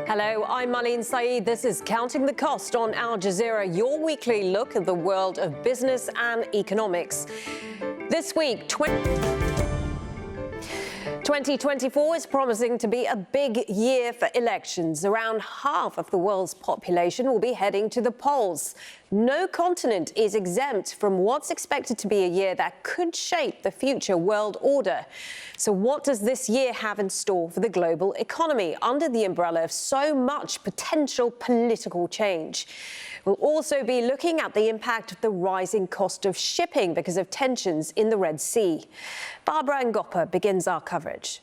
Hello, I'm Maleen Saeed. This is Counting the Cost on Al Jazeera, your weekly look at the world of business and economics. This week, 2024 is promising to be a big year for elections. Around half of the world's population will be heading to the polls. No continent is exempt from what's expected to be a year that could shape the future world order. So what does this year have in store for the global economy under the umbrella of so much potential political change? We'll also be looking at the impact of the rising cost of shipping because of tensions in the Red Sea. Barbara Ngopper begins our coverage.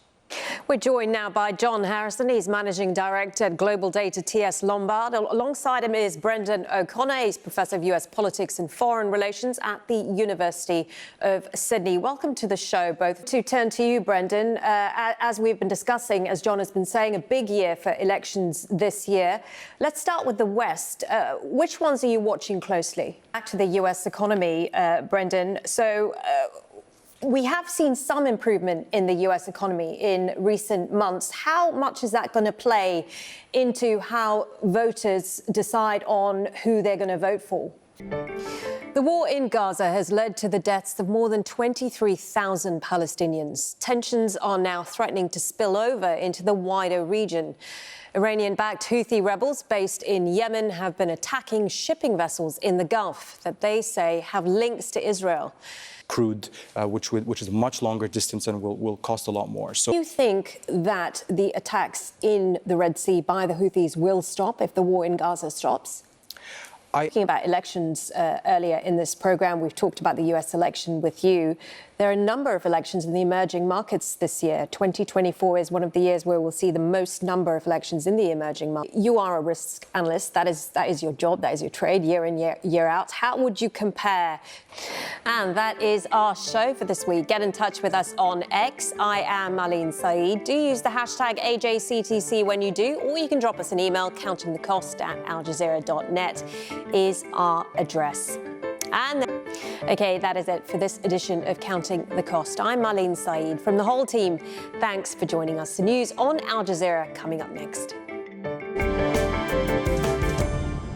We're joined now by John Harrison. He's Managing Director at Global Data TS Lombard. Alongside him is Brendan O'Connor. He's Professor of US Politics and Foreign Relations at the University of Sydney. Welcome to the show, both. To turn to you, Brendan, as we've been discussing, as John has been saying, a big year for elections this year. Let's start with the West. Which ones are you watching closely? Back to the US economy, Brendan. We have seen some improvement in the US economy in recent months. How much is that going to play into how voters decide on who they're going to vote for? The war in Gaza has led to the deaths of more than 23,000 Palestinians. Tensions are now threatening to spill over into the wider region. Iranian-backed Houthi rebels based in Yemen have been attacking shipping vessels in the Gulf that they say have links to Israel. Crude, which is a much longer distance and will cost a lot more. So, do you think that the attacks in the Red Sea by the Houthis will stop if the war in Gaza stops? Talking about elections earlier in this program, we've talked about the US election with you. There are a number of elections in the emerging markets this year. 2024 is one of the years where we'll see the most number of elections in the emerging markets. You are a risk analyst. That is your job. That is your trade, year in, year out. How would you compare? And that is our show for this week. Get in touch with us on X. I am Maleen Saeed. Do use the hashtag AJCTC when you do, or you can drop us an email. countingthecost@aljazeera.net is our address. And OK, that is it for this edition of Counting the Cost. I'm Maleen Saeed. From the whole team, thanks for joining us. The news on Al Jazeera coming up next.